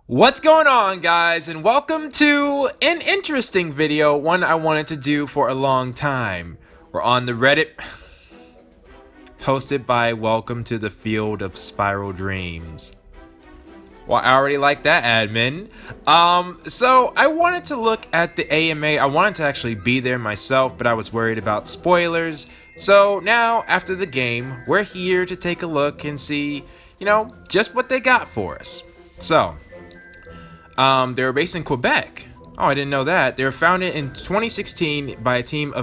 What's going on, guys, and welcome to an interesting video, one I wanted to do for a long time. We're on the Reddit posted by Welcome to the Field of Spiral Dreams. Well, I already like that, admin. So I wanted to look at the AMA. I wanted to actually be there myself, but I was worried about spoilers. So now, after the game, we're here to take a look and see, just what they got for us. So, they were based in Quebec. Oh, I didn't know that. They were founded in 2016 by a team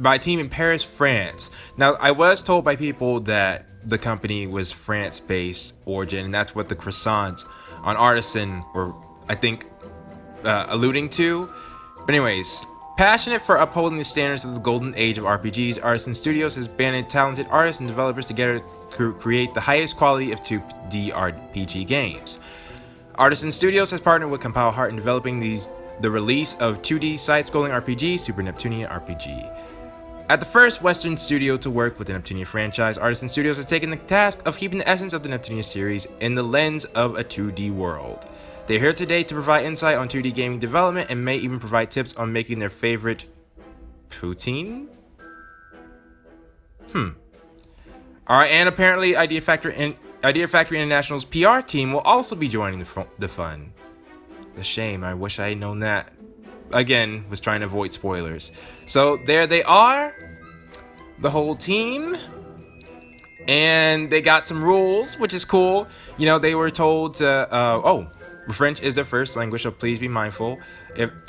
in Paris, France. Now, I was told by people that the company was France-based origin, and that's what the croissants on Artisan were, I think, alluding to. But anyways, passionate for upholding the standards of the golden age of RPGs, Artisan Studios has banded talented artists and developers together to create the highest quality of 2D RPG games. Artisan Studios has partnered with Compile Heart in developing the release of 2D side-scrolling RPG, Super Neptunia RPG. At the first Western studio to work with the Neptunia franchise, Artisan Studios has taken the task of keeping the essence of the Neptunia series in the lens of a 2D world. They're here today to provide insight on 2D gaming development and may even provide tips on making their favorite poutine? Alright, and apparently Idea Factory International's PR team will also be joining the fun. A shame, I wish I had known that. Again, was trying to avoid spoilers. So there they are, the whole team, and they got some rules, which is cool. They were told to, French is their first language, so please be mindful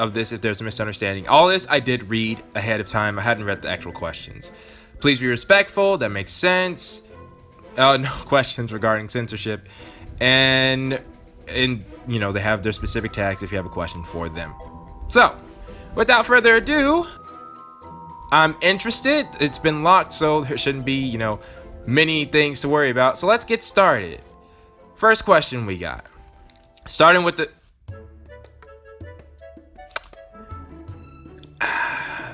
of this if there's a misunderstanding. All this I did read ahead of time. I hadn't read the actual questions. Please be respectful, that makes sense. No questions regarding censorship. And they have their specific tags if you have a question for them. So, without further ado, I'm interested. It's been locked, so there shouldn't be, many things to worry about. So let's get started. First question we got. Starting with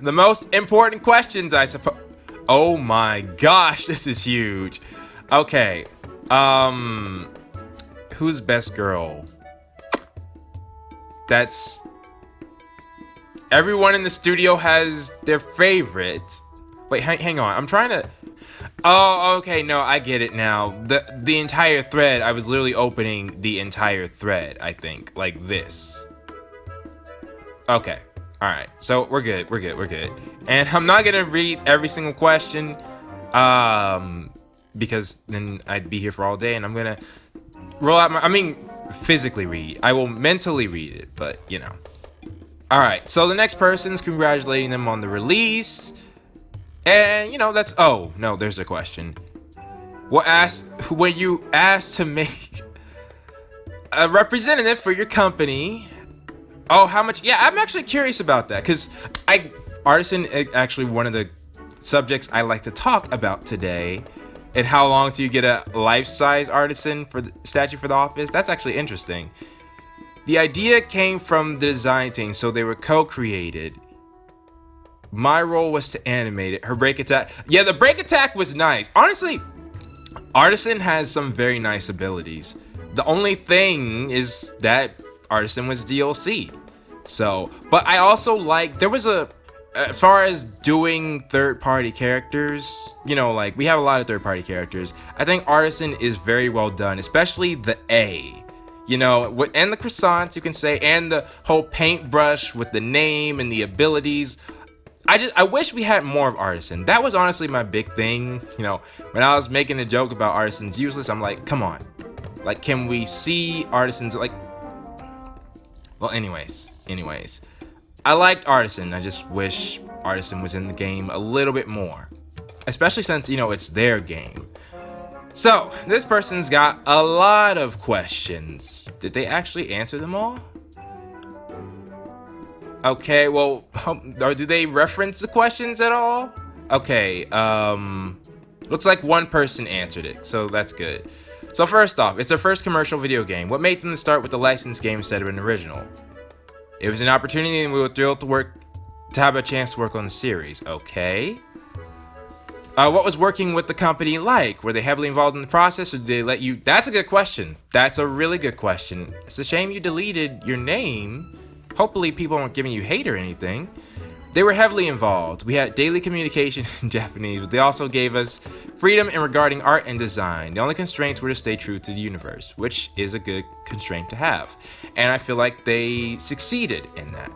the most important questions, I suppose. Oh my gosh, this is huge. Okay, who's best girl? That's... Everyone in the studio has their favorite. Wait, hang on. I'm trying to... Oh, okay, no, I get it now. The entire thread, I was literally opening the entire thread, I think. Like this. Okay, alright. So, we're good. And I'm not gonna read every single question. Because then I'd be here for all day, and I'm gonna roll out physically read. I will mentally read it, but, Alright, so the next person's congratulating them on the release. And, that's... Oh, no, there's the question. When you asked to make a representative for your company... Oh, how much... Yeah, I'm actually curious about that, because Artisan is actually one of the subjects I like to talk about today. And how long do you get a life-size Artisan for the statue for the office? That's actually interesting. The idea came from the design team, so they were co-created. My role was to animate it. Her break attack... Yeah, the break attack was nice. Honestly, Artisan has some very nice abilities. The only thing is that Artisan was DLC. So, but I also there was as far as doing third-party characters, we have a lot of third-party characters. I think Artisan is very well done, especially the A. And the croissants, you can say, and the whole paintbrush with the name and the abilities. I wish we had more of Artisan. That was honestly my big thing. When I was making a joke about Artisan's useless, I'm like, come on. Can we see Artisan's, Well, anyways. I liked Artisan. I just wish Artisan was in the game a little bit more. Especially since, it's their game. So, this person's got a lot of questions. Did they actually answer them all? Okay, well, or do they reference the questions at all? Okay, looks like one person answered it, so that's good. So first off, it's their first commercial video game. What made them to start with a licensed game instead of an original? It was an opportunity and we were thrilled to have a chance to work on the series. Okay. What was working with the company like? Were they heavily involved in the process, or did they let you... That's a good question. That's a really good question. It's a shame you deleted your name. Hopefully people aren't giving you hate or anything. They were heavily involved. We had daily communication in Japanese, but they also gave us freedom in regarding art and design. The only constraints were to stay true to the universe, which is a good constraint to have. And I feel like they succeeded in that.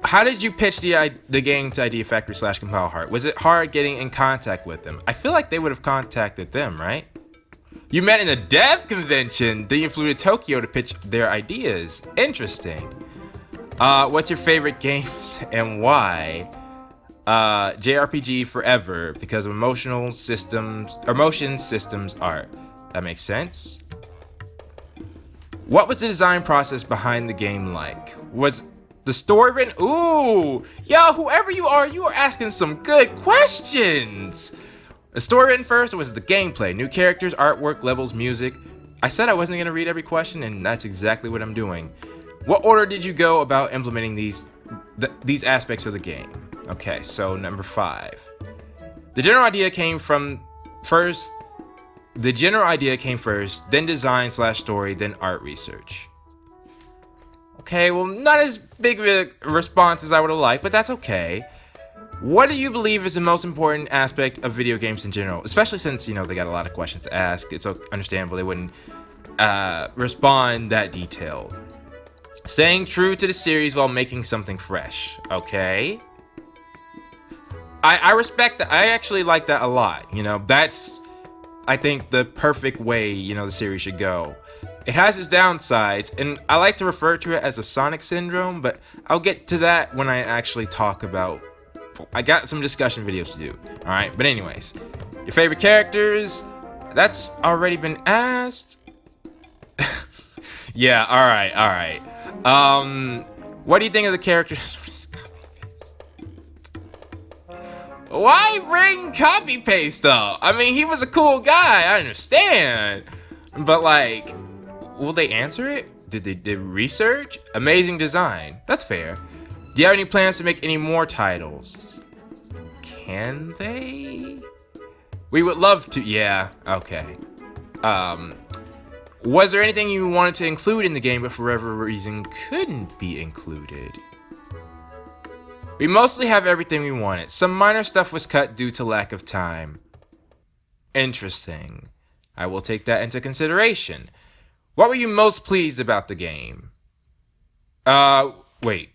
How did you pitch the game to Idea Factory / Compile Heart? Was it hard getting in contact with them? I feel like they would have contacted them, right? You met in a dev convention. Then you flew to Tokyo to pitch their ideas. Interesting. What's your favorite games and why? JRPG forever because of motion systems art. That makes sense. What was the design process behind the game like? Was the story written? Ooh, yo, whoever you are asking some good questions. The story written first, or was it the gameplay? New characters, artwork, levels, music? I said I wasn't gonna read every question, and that's exactly what I'm doing. What order did you go about implementing these aspects of the game? Okay, so number 5. The general idea came first, then design / story, then art research. Okay, well, not as big of a response as I would have liked, but that's okay. What do you believe is the most important aspect of video games in general? Especially since, they got a lot of questions to ask. It's understandable they wouldn't respond that detailed. Staying true to the series while making something fresh. Okay. I respect that. I actually like that a lot. That's, I think, the perfect way, the series should go. It has its downsides, and I like to refer to it as a Sonic syndrome, but I'll get to that when I actually talk about... I got some discussion videos to do, alright? But anyways, your favorite characters, that's already been asked. Yeah, alright. What do you think of the characters? Why bring copy paste though? I mean, he was a cool guy, I understand. But like, will they answer it? Did they research? Amazing design. That's fair. Do you have any plans to make any more titles? Can they? We would love to. Yeah, okay. Was there anything you wanted to include in the game but for whatever reason couldn't be included? We mostly have everything we wanted. Some minor stuff was cut due to lack of time. Interesting. I will take that into consideration. What were you most pleased about the game? Wait.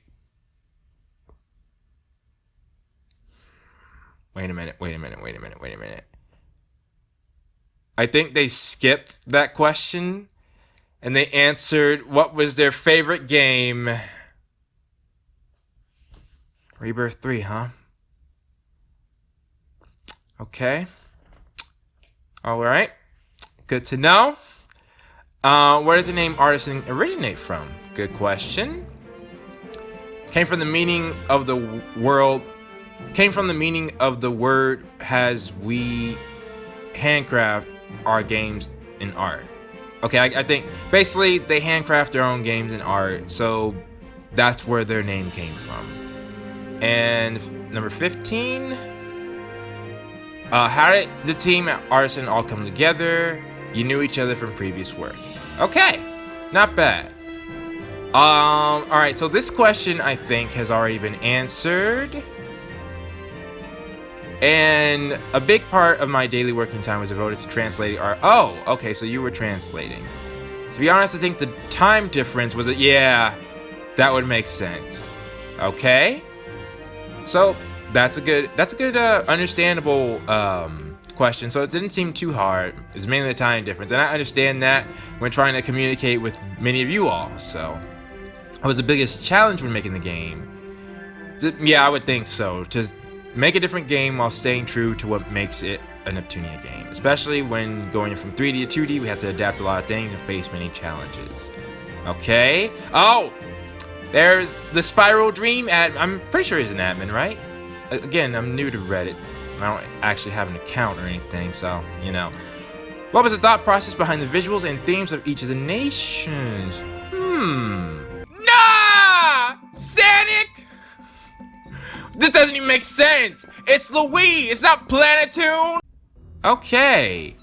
Wait a minute. I think they skipped that question and they answered what was their favorite game. Rebirth 3, huh? Okay. Alright. Good to know. Where did the name Artisan originate from? Good question. Came from the meaning of the word as we handcraft our games in art. Okay, I think basically they handcraft their own games in art, so that's where their name came from. And number 15. How did the team at Artisan all come together? You knew each other from previous work. Okay, not bad. Alright, so this question I think has already been answered. And a big part of my daily working time was devoted to translating art. Oh, okay, so you were translating. To be honest, I think the time difference was yeah, that would make sense. Okay. So that's a good understandable question. So it didn't seem too hard. It's mainly the time difference, and I understand that when trying to communicate with many of you all. So that was the biggest challenge when making the game. Yeah, I would think so. Just make a different game while staying true to what makes it a Neptunia game. Especially when going from 3D to 2D, we have to adapt a lot of things and face many challenges. Okay. Oh, there's the Spiral Dream ad. I'm pretty sure he's an admin, right? Again, I'm new to Reddit. I don't actually have an account or anything, so, What was the thought process behind the visuals and themes of each of the nations? Nah! Sanic! This doesn't even make sense. It's Louis. It's not Planetoon. Okay.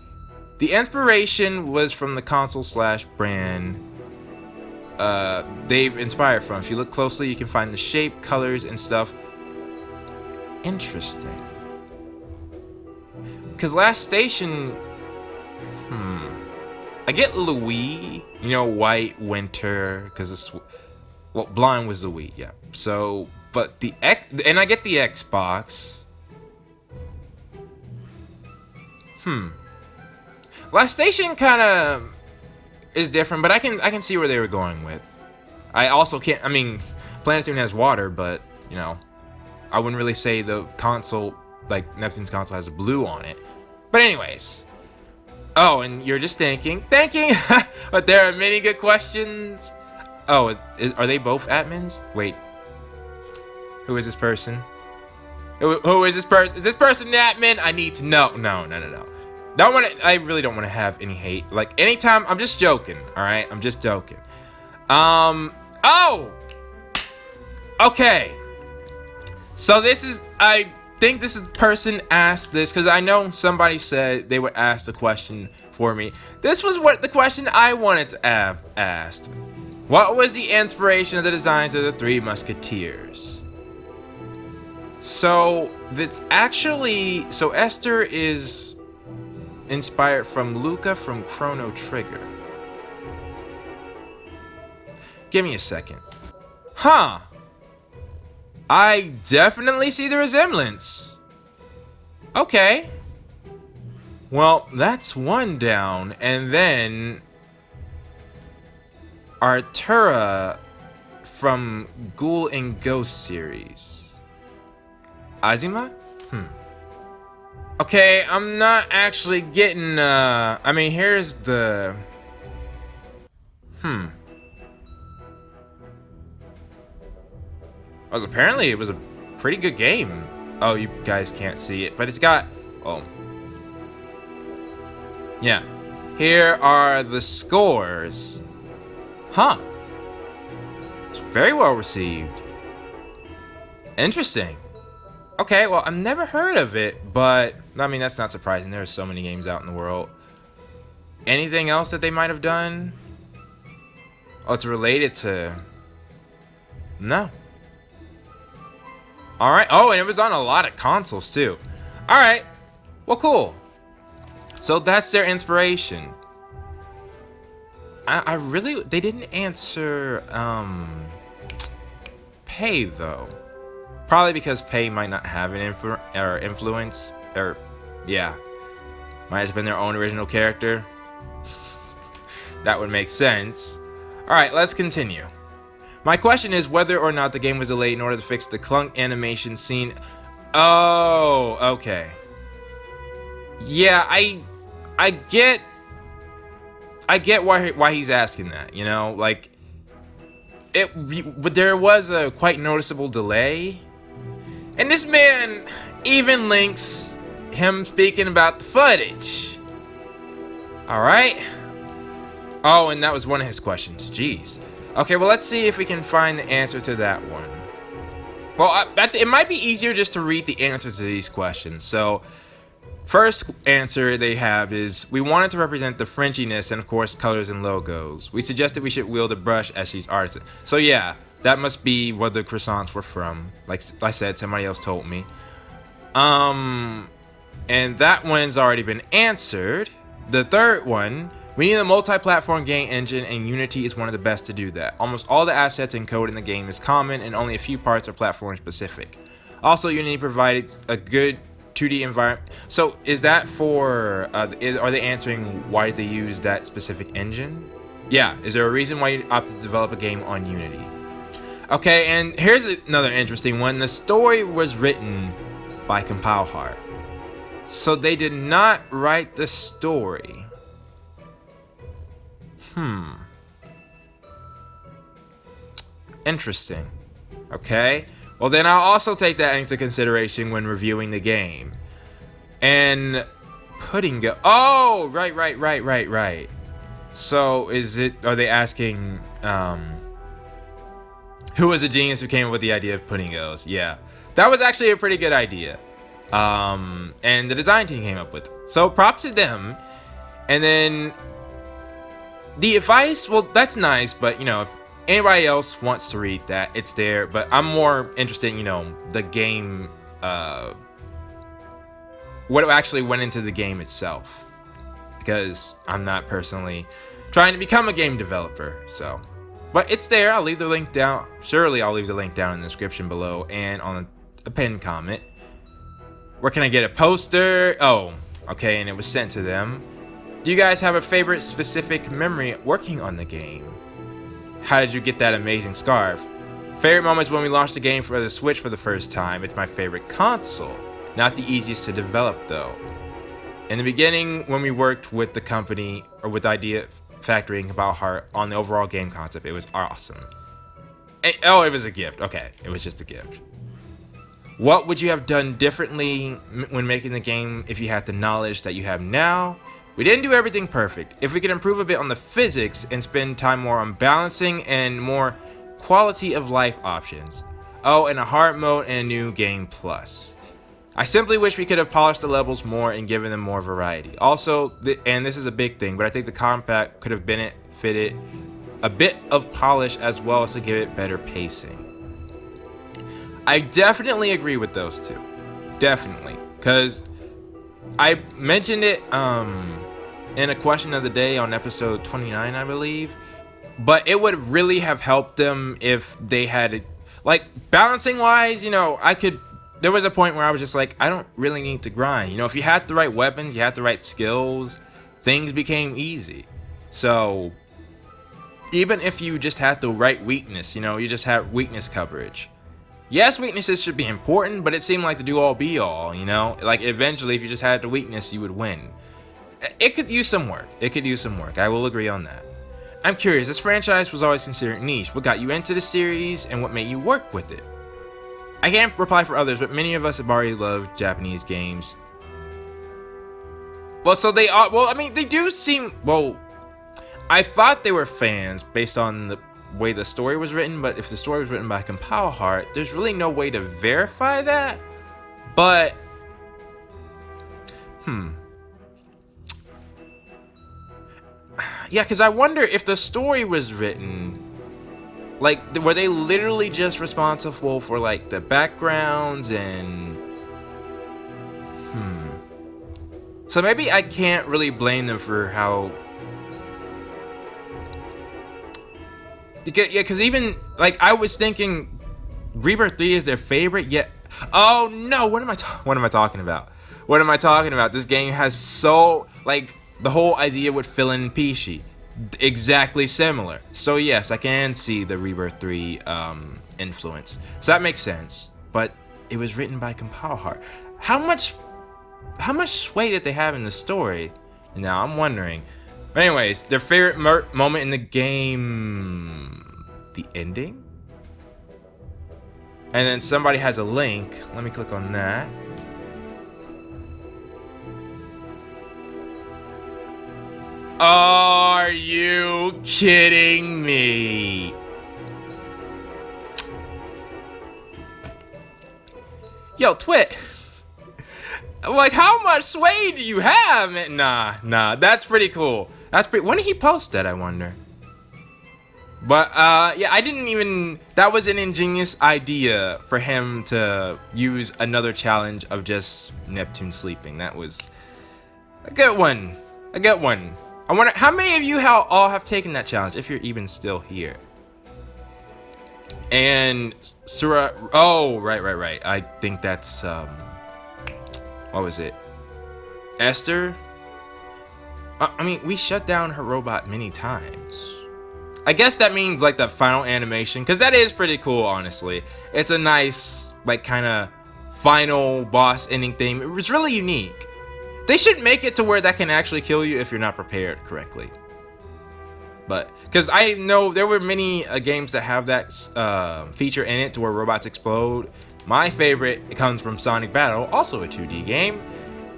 The inspiration was from the console/brand they've inspired from. If you look closely, you can find the shape, colors, and stuff. Interesting. Because Last Station... I get Louis, you know, white, winter, because it's... Well, blonde was Louis, yeah. So, but the X... And I get the Xbox. Last Station kind of is different, but I can see where they were going with. I also can't... I mean, Planetoon has water, but, you know... I wouldn't really say the console, like, Neptune's console has blue on it. But anyways... Oh, and you're just thinking, but there are many good questions. Oh, are they both admins? Wait, who is this person? Who is this person? Is this person an admin? I need to know. No. Don't want to. I really don't want to have any hate. Like anytime, I'm just joking. All right, I'm just joking. Oh. Okay. So this is I think this is the person asked this because I know somebody said they would ask the question for me. This was what the question I wanted to have asked. What was the inspiration of the designs of the Three Musketeers? So that's actually Esther is inspired from Luca from Chrono Trigger. Give me a second. Huh. I definitely see the resemblance. Okay. Well, that's one down. And then Artura from Ghoul and Ghost series. Azima? Okay, I'm not actually getting I mean, here's the Well, apparently it was a pretty good game. Oh, you guys can't see it, but it's got... Oh. Yeah. Here are the scores. Huh. It's very well received. Interesting. Okay, well, I've never heard of it, but... I mean, that's not surprising. There are so many games out in the world. Anything else that they might have done? Oh, it's related to... No. Alright. Oh, and it was on a lot of consoles, too. Alright. Well, cool. So that's their inspiration. I really... They didn't answer, Pei, though. Probably because Pei might not have an influence. Or, yeah. Might have been their own original character. That would make sense. Alright, let's continue. My question is whether or not the game was delayed in order to fix the clunk animation scene. Oh, okay. Yeah, I get why he's asking that, you know? Like but there was a quite noticeable delay. And this man even links him speaking about the footage. All right? Oh, and that was one of his questions. Jeez. Okay, well, let's see if we can find the answer to that one. Well, it might be easier just to read the answers to these questions. So, first answer they have is, we wanted to represent the Frenchiness and, of course, colors and logos. We suggested we should wield a brush as she's Artisan. So, yeah, that must be where the croissants were from. Like I said, somebody else told me. And that one's already been answered. The third one... We need a multi-platform game engine, and Unity is one of the best to do that. Almost all the assets and code in the game is common, and only a few parts are platform-specific. Also, Unity provided a good 2D environment. So, is that for... are they answering why they use that specific engine? Yeah. Is there a reason why you opted to develop a game on Unity? Okay, and here's another interesting one. The story was written by Compile Heart. So, they did not write the story. Interesting. Okay. Well, then I'll also take that into consideration when reviewing the game. And Pudding Go. Oh, right. So are they asking, who was the genius who came up with the idea of Pudding Goes? Yeah. That was actually a pretty good idea. And the design team came up with it. So props to them. And then the advice, well, that's nice, but you know, if anybody else wants to read that, it's there. But I'm more interested in, you know, the game, what actually went into the game itself, because I'm not personally trying to become a game developer. So, but it's there. I'll leave the link down. Surely I'll leave the link down in the description below and on a pinned comment. Where can I get a poster? Oh, okay, and it was sent to them. Do you guys have a favorite specific memory working on the game? How did you get that amazing scarf? Favorite moments when we launched the game for the Switch for the first time. It's my favorite console. Not the easiest to develop though. In the beginning, when we worked with the company, or with Idea Factory and Compile Heart on the overall game concept, it was awesome. Oh, it was a gift. Okay, it was just a gift. What would you have done differently when making the game if you had the knowledge that you have now? We didn't do everything perfect. If we could improve a bit on the physics and spend time more on balancing and more quality of life options. Oh, and a hard mode and a new game plus. I simply wish we could have polished the levels more and given them more variety. Also, and this is a big thing, but I think the compact could have fitted a bit of polish as well as to give it better pacing. I definitely agree with those two. Definitely. Because I mentioned it in a question of the day on episode 29, I believe. But it would really have helped them if they had, like, balancing wise, you know, there was a point where I was just like, I don't really need to grind. You know, if you had the right weapons, you had the right skills, things became easy. So, even if you just had the right weakness, you know, you just had weakness coverage. Yes, weaknesses should be important, but it seemed like the do-all be-all, you know? Like, eventually, if you just had the weakness, you would win. It could use some work. It could use some work. I will agree on that. I'm curious, this franchise was always considered niche. What got you into the series, and what made you work with it? I can't reply for others, but many of us have already loved Japanese games. Well, so they are, well, I mean, they do seem, well, I thought they were fans based on the way the story was written, but if the story was written by Compile Heart, there's really no way to verify that. But yeah, because I wonder if the story was written, like, were they literally just responsible for like the backgrounds and so maybe I can't really blame them for how. Yeah, because even, like, I was thinking Rebirth 3 is their favorite, yet... Oh, no, what am I talking about? What am I talking about? This game has so, like, the whole idea with Phil and Peachy. Exactly similar. So, yes, I can see the Rebirth 3 influence. So that makes sense. But it was written by Compile Heart. How much sway did they have in the story? Now, I'm wondering... But anyways, their favorite moment in the game, the ending? And then somebody has a link. Let me click on that. Are you kidding me? Yo, Twit. Like, how much sway do you have? Nah, that's pretty cool. When did he post that, I wonder? But, yeah, I didn't even... That was an ingenious idea for him to use another challenge of just Neptune sleeping. That was a good one. I wonder, how many of you all have taken that challenge, if you're even still here? And Surah... Oh, right. I think that's, what was it? Esther? I mean, we shut down her robot many times. I guess that means, like, the final animation, because that is pretty cool, honestly. It's a nice, like, kind of final boss ending theme. It was really unique. They should make it to where that can actually kill you if you're not prepared correctly. But, because I know there were many games that have that feature in it to where robots explode. My favorite, it comes from Sonic Battle, also a 2D game.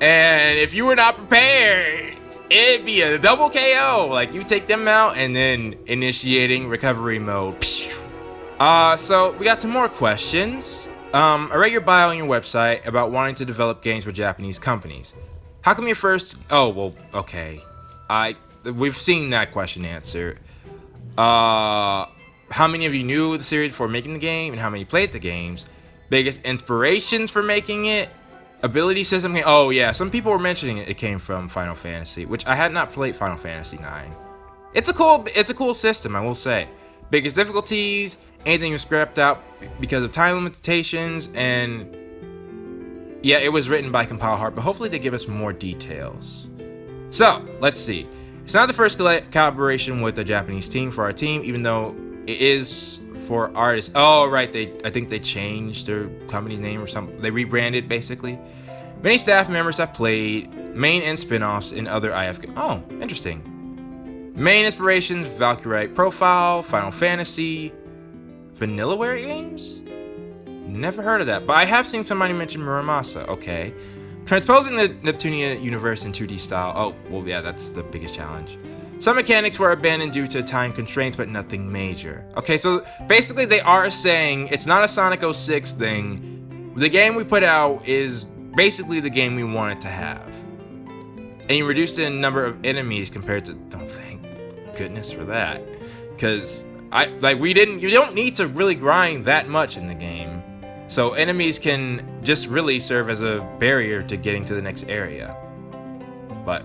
And if you were not prepared, it'd be a double KO. Like, you take them out and then initiating recovery mode. So we got some more questions. I read your bio on your website about wanting to develop games for Japanese companies. How come your first... Oh, well, okay. We've seen that question answered. How many of you knew the series before making the game, and how many played the games? Biggest inspirations for making it? Ability system game? Oh yeah, some people were mentioning it came from Final Fantasy, which I had not played Final Fantasy 9. It's a cool system, I will say. Biggest difficulties, anything was scrapped out because of time limitations, and yeah, it was written by Compile Heart, but hopefully they give us more details. So, let's see. It's not the first collaboration with a Japanese team for our team, even though it is for artists. Oh, right, I think they changed their company's name or something. They rebranded, basically. Many staff members have played, main and spin-offs in other IF. Oh, interesting. Main inspirations: Valkyrie Profile, Final Fantasy, Vanillaware games? Never heard of that, but I have seen somebody mention Muramasa. Okay. Transposing the Neptunia universe in 2D style. Oh, well, yeah, that's the biggest challenge. Some mechanics were abandoned due to time constraints, but nothing major. Okay, so basically they are saying it's not a Sonic 06 thing. The game we put out is basically the game we wanted to have. And you reduced the number of enemies compared to... Oh, thank goodness for that. Because, you don't need to really grind that much in the game. So enemies can just really serve as a barrier to getting to the next area. But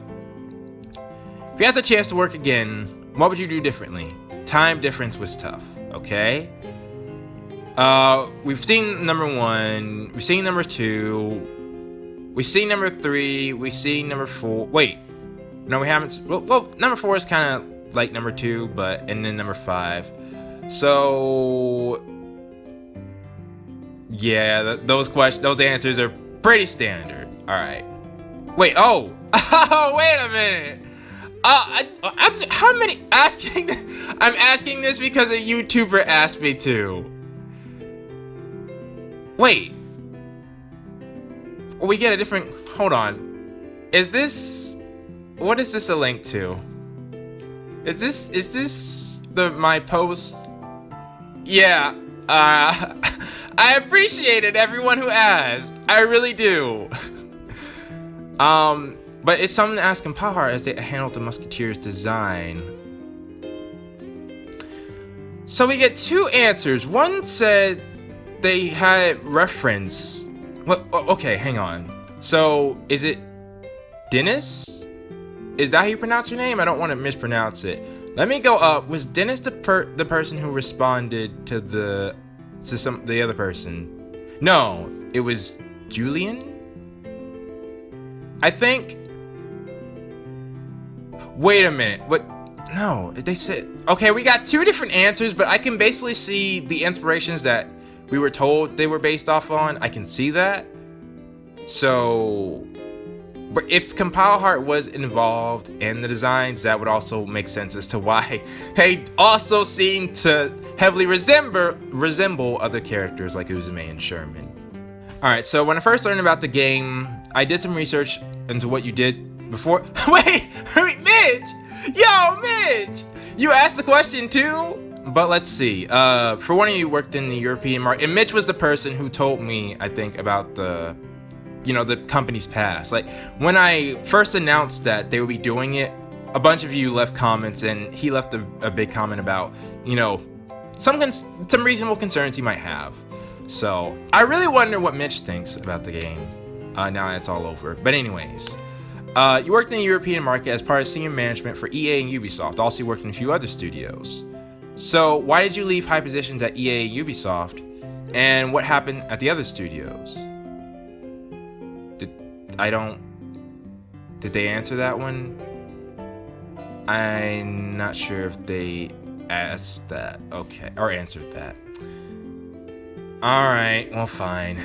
if you had the chance to work again, what would you do differently? Time difference was tough, okay? We've seen number 1, we've seen number 2, we've seen number 3, we've seen number 4. Wait, no, we haven't. Well, number 4 is kind of like number 2, and then number 5. So yeah, those answers are pretty standard. All right. Wait. Oh. Wait a minute. How many asking? I'm asking this because a YouTuber asked me to. Wait. We get a different. Hold on. Is this? What is this a link to? Is this my post? Yeah. I appreciate it, everyone who asked. I really do. But it's something to ask Compile Heart as they handled the Musketeers design. So we get 2 answers. One said they had reference. What? Okay, hang on. So is it Dennis? Is that how you pronounce your name? I don't want to mispronounce it. Let me go up. Was Dennis the person who responded to the other person? No, it was Julian, I think. Wait a minute. What? No, they said. Okay, we got 2 different answers, but I can basically see the inspirations that we were told they were based off on. I can see that. So, but if Compile Heart was involved in the designs, that would also make sense as to why they also seem to heavily resemble other characters like Uzume and Sherman. Alright, so when I first learned about the game, I did some research into what you did before. Wait, Midge! Yo, Midge! You asked the question too? But let's see. For one of you worked in the European market, and Mitch was the person who told me, I think, about the company's past. Like, when I first announced that they would be doing it, a bunch of you left comments, and he left a big comment about, some reasonable concerns he might have. So, I really wonder what Mitch thinks about the game, now that it's all over. But anyways, you worked in the European market as part of senior management for EA and Ubisoft. Also, you worked in a few other studios. So, why did you leave high positions at EA and Ubisoft? And what happened at the other studios? Did they answer that one? I'm not sure if they asked that. Okay, or answered that. Alright, well, fine.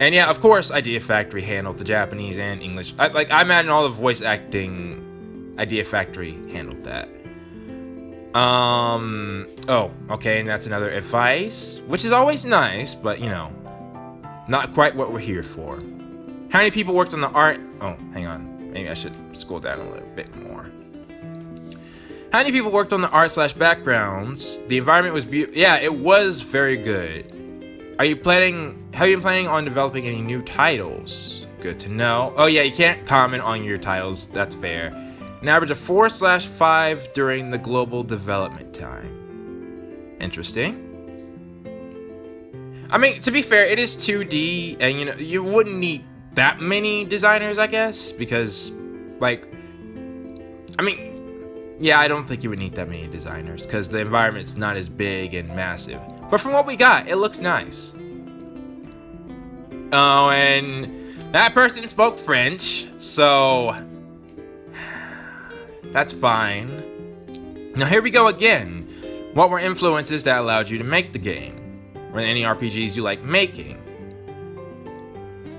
And yeah, of course, Idea Factory handled the Japanese and English. I imagine all the voice acting, Idea Factory handled that. Oh, okay, and that's another advice, which is always nice, but, not quite what we're here for. How many people worked on the art? Oh, hang on. Maybe I should scroll down a little bit more. How many people worked on the art/backgrounds? The environment was beautiful. Yeah, it was very good. Have you been planning on developing any new titles? Good to know. Oh yeah, you can't comment on your titles. That's fair. An average of 4/5 during the global development time. Interesting. I mean, to be fair, it is 2D, and you know, you wouldn't need that many designers, I guess, because, like, I mean, yeah, I don't think you would need that many designers, because the environment's not as big and massive. But from what we got, it looks nice. Oh, and that person spoke French, so that's fine. Now here we go again. What were influences that allowed you to make the game? Were there any RPGs you like making?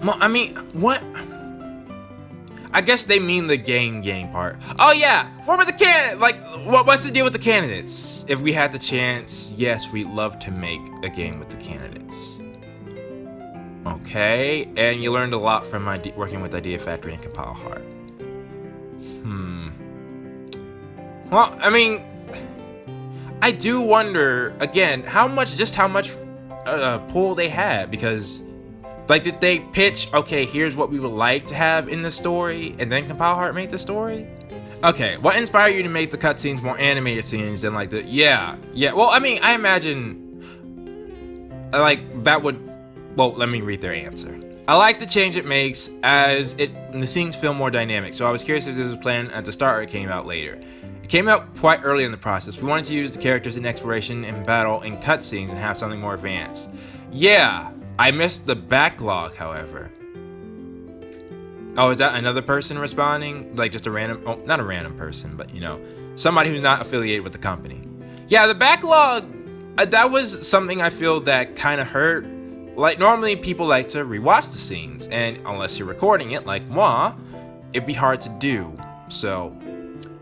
Well, I mean, what? I guess they mean the game part. Oh yeah, what were the what's the deal with the candidates? If we had the chance, yes, we'd love to make a game with the candidates. Okay, and you learned a lot from working with Idea Factory and Compile Heart. Well, I mean, I do wonder again how much pull they had, because like, did they pitch, okay, here's what we would like to have in the story, and then Compile Heart made the story? Okay, what inspired you to make the cutscenes more animated scenes than like yeah, well, I mean, I imagine like that would, well, let me read their answer. I like the change it makes as the scenes feel more dynamic, so I was curious if this was planned at the start or it came out later. It came out quite early in the process. We wanted to use the characters in exploration and battle in cutscenes and have something more advanced. Yeah, I missed the backlog, however. Oh, is that another person responding? Like just a random, oh, not a random person, but you know, somebody who's not affiliated with the company. Yeah, the backlog, that was something I feel that kind of hurt. Like, normally people like to rewatch the scenes, and unless you're recording it like moi, it'd be hard to do. So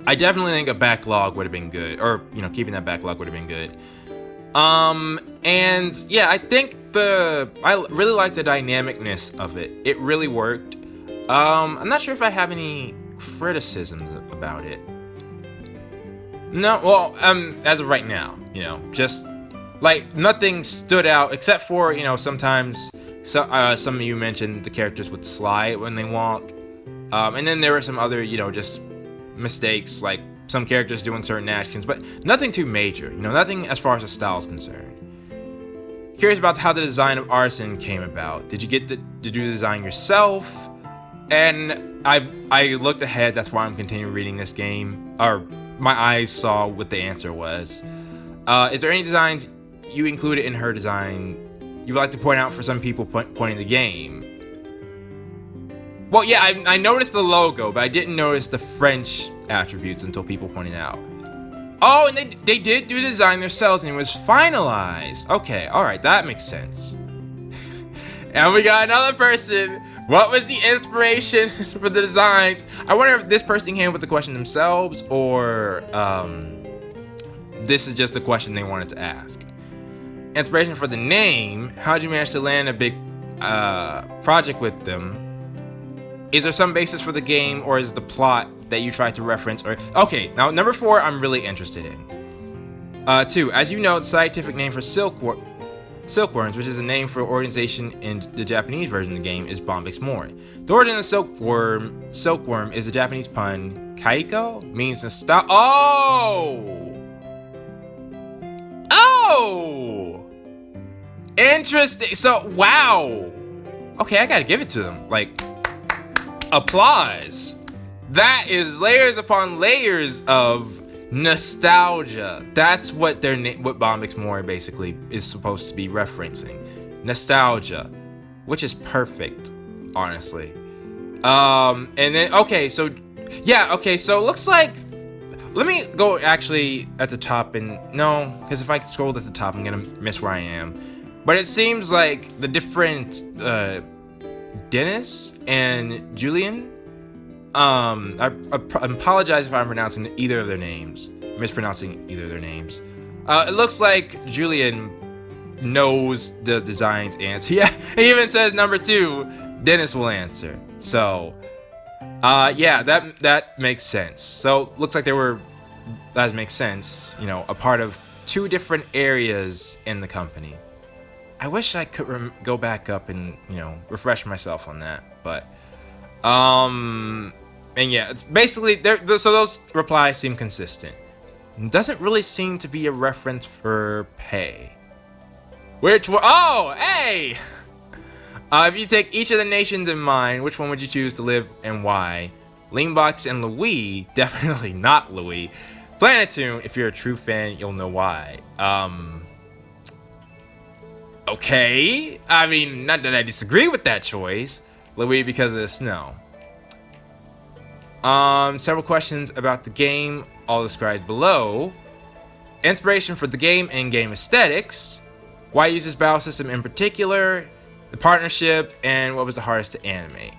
I definitely think a backlog would have been good, or you know, keeping that backlog would have been good. And yeah, I think I really like the dynamicness of it. It really worked. I'm not sure if I have any criticisms about it. No, well, as of right now, you know, just like nothing stood out except for, you know, sometimes some of you mentioned the characters would slide when they walk. And then there were some other, you know, just mistakes, like some characters doing certain actions, but nothing too major, you know, nothing as far as the style is concerned. Curious about how the design of Artisan came about. Did you get to do the design yourself? And I looked ahead, that's why I'm continuing reading this game, or my eyes saw what the answer was. Is there any designs you included in her design you would like to point out for some people pointing the game? Well, yeah, I noticed the logo, but I didn't notice the French attributes until people pointed out. Oh, and they did do the design themselves, and it was finalized. Okay, alright, that makes sense. And we got another person. What was the inspiration for the designs? I wonder if this person came up with the question themselves, or this is just a question they wanted to ask. Inspiration for the name. How'd you manage to land a big project with them? Is there some basis for the game, or is the plot that you tried to reference? Or okay, now number 4, I'm really interested in. 2, as you know, the scientific name for silkworms, which is a name for an organization in the Japanese version of the game, is Bombix Mori. The origin of silkworm is a Japanese pun. Kaiko means nostalgia. Oh! Interesting. So, wow. Okay, I gotta give it to them. Like, applause. That is layers upon layers of nostalgia. That's what what Bombix Mori basically is supposed to be referencing. Nostalgia, which is perfect, honestly. And then okay, so yeah, okay, so it looks like, let me go actually at the top, and no, because if I scroll at the top, I'm gonna miss where I am. But it seems like the different Dennis and Julian. I apologize if I'm mispronouncing either of their names. It looks like Julian knows the design's answer. Yeah, he even says number 2, Dennis will answer. So, yeah, that makes sense. So, looks like that makes sense. You know, a part of 2 different areas in the company. I wish I could go back up and, you know, refresh myself on that. But, and yeah, it's basically, so those replies seem consistent. Doesn't really seem to be a reference for pay. Which one? Oh, hey! If you take each of the nations in mind, which one would you choose to live and why? Leanbox and Louis, definitely not Louis. Planetoon, if you're a true fan, you'll know why. Okay. I mean, not that I disagree with that choice. Louis because of the snow. Several questions about the game, all described below. Inspiration for the game and game aesthetics. Why use this battle system in particular? The partnership, and what was the hardest to animate?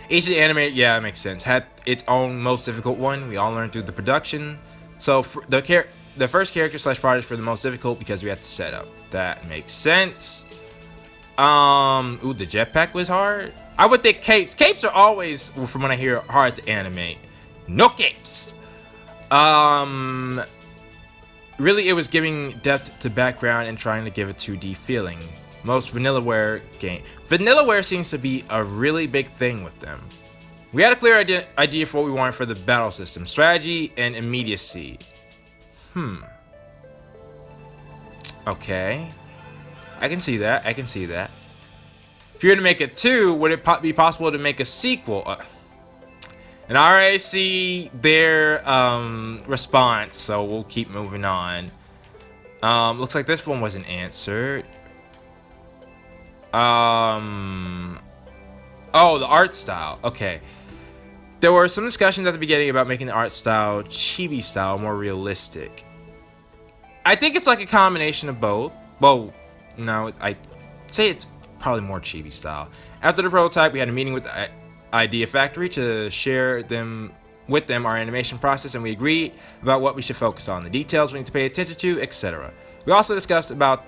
Each of the animated, yeah, that makes sense, had its own most difficult one. We all learned through the production. So for the first character slash project for the most difficult because we had to set up. That makes sense. Ooh, the jetpack was hard. I would think capes. Capes are always, from what I hear, hard to animate. No capes. Really, it was giving depth to background and trying to give a 2D feeling. Most Vanillaware game. Vanillaware seems to be a really big thing with them. We had a clear idea for what we wanted for the battle system. Strategy and immediacy. Okay. I can see that. I can see that. If you were to make it 2, would it be possible to make a sequel? And I already see their response, so we'll keep moving on. Looks like this one wasn't answered. Oh, the art style. Okay. There were some discussions at the beginning about making the art style chibi style more realistic. I think it's like a combination of both. Well, no, I'd say it's probably more chibi style. After the prototype, we had a meeting with the Idea Factory to share with them our animation process, and we agreed about what we should focus on, the details we need to pay attention to, etc. We also discussed about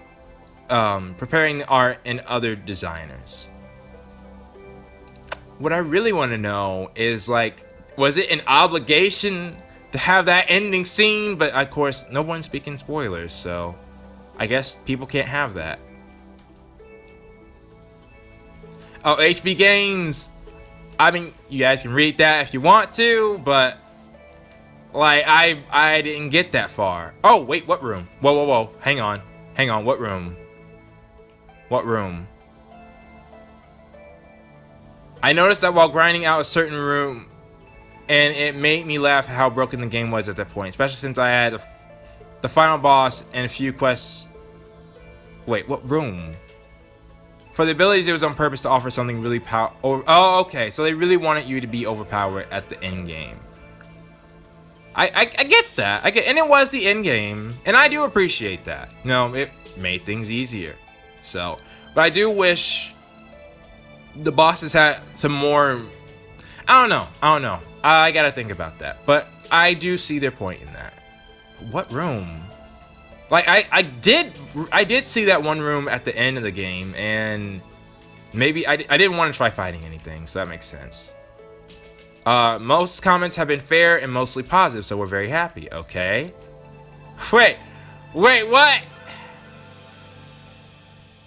preparing the art and other designers. What I really want to know is, like, was it an obligation to have that ending scene? But of course, no one's speaking spoilers, so I guess people can't have that. Oh, HB Games. I mean, you guys can read that if you want to, but like, I didn't get that far. Oh, wait, what room? Whoa, whoa, whoa. Hang on. Hang on, what room? What room? I noticed that while grinding out a certain room, and it made me laugh how broken the game was at that point, especially since I had the final boss and a few quests. Wait, what room? For the abilities, it was on purpose to offer something really oh, okay, so they really wanted you to be overpowered at the end game. I get that. And it was the end game, and I do appreciate that. No, it made things easier. So, but I do wish the bosses had some more. I don't know. I gotta think about that. But I do see their point in that. What room? Like, I did see that one room at the end of the game, and maybe I didn't want to try fighting anything, so that makes sense. Most comments have been fair and mostly positive, so we're very happy. Okay. Wait, what?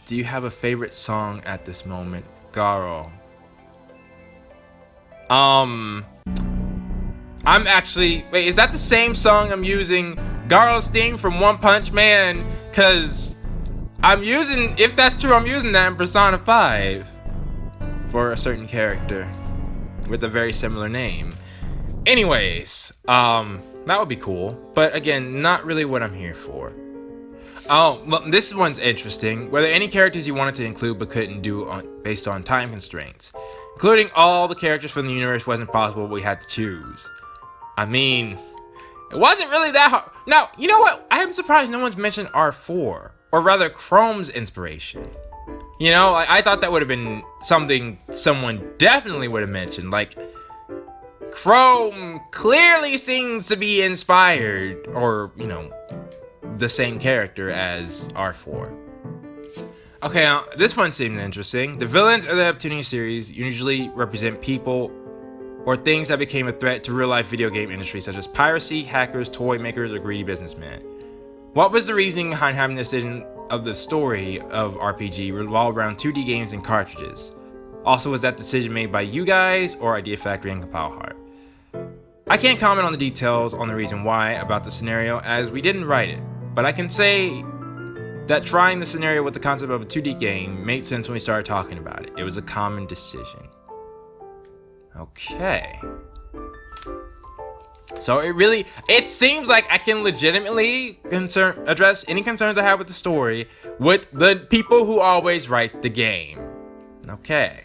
Do you have a favorite song at this moment, Garo? I'm actually, wait, is that the same song I'm using? Garo's theme from One Punch Man, cause I'm using, if that's true, I'm using that in Persona 5 for a certain character with a very similar name. Anyways, that would be cool, but again, not really what I'm here for. Oh, well, this one's interesting. Were there any characters you wanted to include but couldn't do based on time constraints? Including all the characters from the universe wasn't possible, but we had to choose. I mean, it wasn't really that hard. Now, you know what? I am surprised no one's mentioned R4, or rather Chrome's inspiration. You know, I thought that would have been something someone definitely would have mentioned. Like, Chrome clearly seems to be inspired, or, you know, the same character as R4. Okay, this one seemed interesting. The villains of the Neptunia series usually represent people or things that became a threat to real-life video game industry, such as piracy, hackers, toy makers, or greedy businessmen. What was the reasoning behind having the decision of the story of RPG revolved around 2D games and cartridges. Also, was that decision made by you guys or Idea Factory and Compile Heart? I can't comment on the details on the reason why about the scenario, as we didn't write it, but I can say that trying the scenario with the concept of a 2D game made sense when we started talking about it. It was a common decision. Okay. So it seems like I can legitimately address any concerns I have with the story with the people who always write the game. Okay,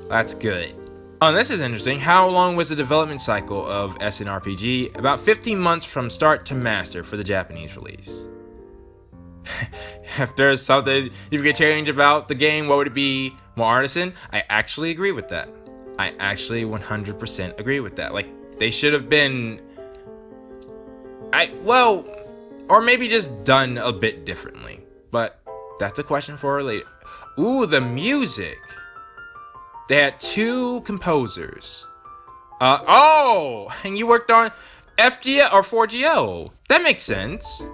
that's good. Oh, this is interesting. How long was the development cycle of SNRPG? About 15 months from start to master for the Japanese release. If there's something you could change about the game, what would it be? More Artisan? I actually agree with that. I actually 100% agree with that. Like, they should have been... or maybe just done a bit differently. But that's a question for later. Ooh, the music. They had 2 composers. And you worked on FGO or 4GO. That makes sense.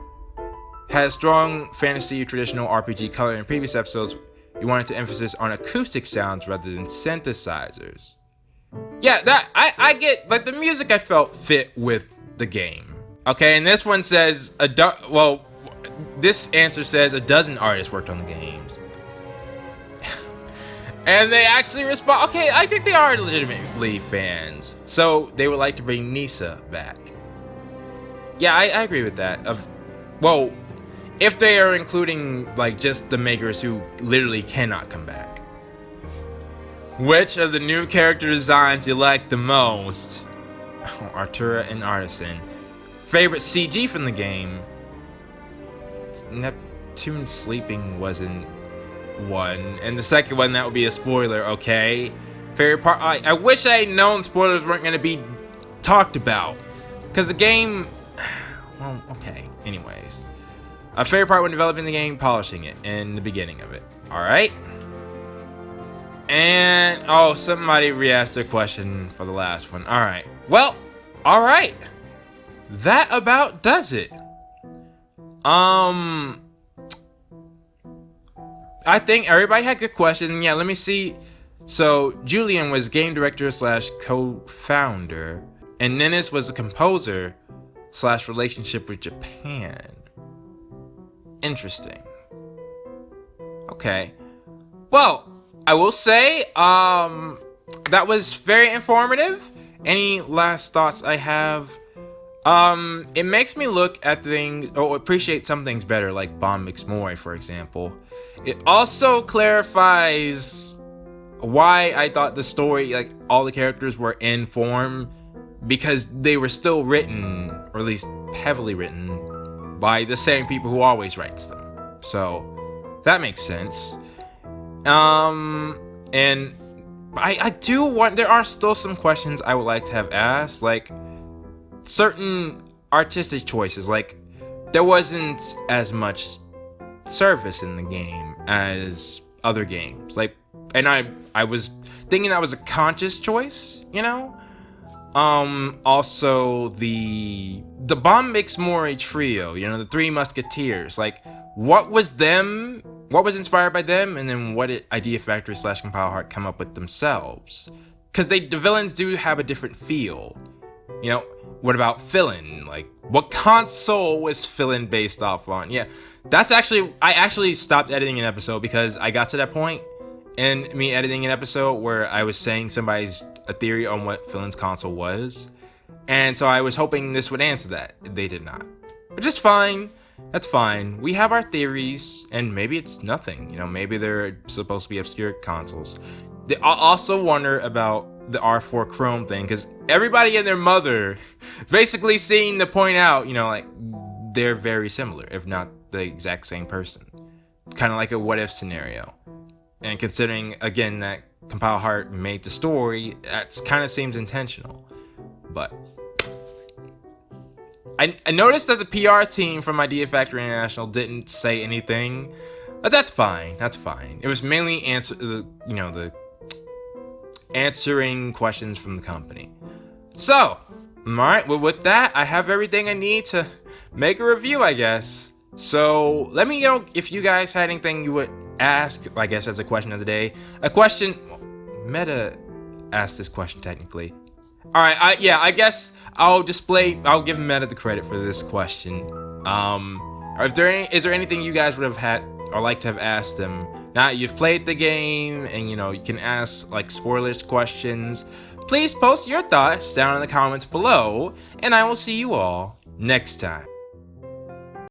Has strong fantasy traditional RPG color. In previous episodes, you wanted to emphasis on acoustic sounds rather than synthesizers. Yeah, that I get, like, the music I felt fit with the game. Okay, and this one says this answer says a dozen artists worked on the games. And they actually respond. Okay, I think they are legitimately fans. So they would like to bring Nisa back. Yeah, I agree with that. If they are including like just the makers who literally cannot come back. Which of the new character designs you like the most? Artura and Artisan. Favorite CG from the game? Neptune sleeping wasn't one, and the second one, that would be a spoiler. Okay, favorite part. I wish I had known spoilers weren't going to be talked about, because the game, well, okay, anyways, a favorite part when developing the game, polishing it in the beginning of it. All right, and somebody re-asked their question for the last one. All right, well, all right, that about does it. I think everybody had good questions. Yeah, let me see. So Julian was game director / co-founder, and Ninnis was the composer / relationship with Japan. Interesting. Okay. Well, I will say that was very informative. Any last thoughts I have? It makes me look at things or appreciate some things better, like Bon McSmoy, for example. It also clarifies why I thought the story, like all the characters were in form, because they were still written, or at least heavily written, by the same people who always writes them. So that makes sense. And I do want, there are still some questions I would like to have asked, like certain artistic choices, like there wasn't as much service in the game as other games, like, and I was thinking that was a conscious choice, you know. Also the Bon McSmoy trio, you know, the Three Musketeers, like what was inspired by them, and then what did Idea Factory / Compile Heart come up with themselves? Because the villains do have a different feel, you know. What about Philin? Like, what console was Philin based off on? Yeah, I actually stopped editing an episode because I got to that point in me editing an episode where I was saying a theory on what Philin's console was. And so I was hoping this would answer that. They did not. Which is fine. That's fine. We have our theories, and maybe it's nothing. You know, maybe they're supposed to be obscure consoles. I also wonder about the R4 Chrome thing, because everybody and their mother basically seemed to point out, you know, like, they're very similar, if not the exact same person. Kind of like a what if scenario. And considering, again, that Compile Heart made the story, that kind of seems intentional. But I noticed that the PR team from Idea Factory International didn't say anything, but that's fine. That's fine. It was mainly answering questions from the company. So, alright, well with that, I have everything I need to make a review, I guess. So let me know if you guys had anything you would ask, I guess, as a question of the day. A question, Meta asked this question technically. All right, I guess I'll give Meta the credit for this question. Is there anything you guys would have had or like to have asked them? Now you've played the game, and you can ask like spoilers questions. Please post your thoughts down in the comments below, and I will see you all next time.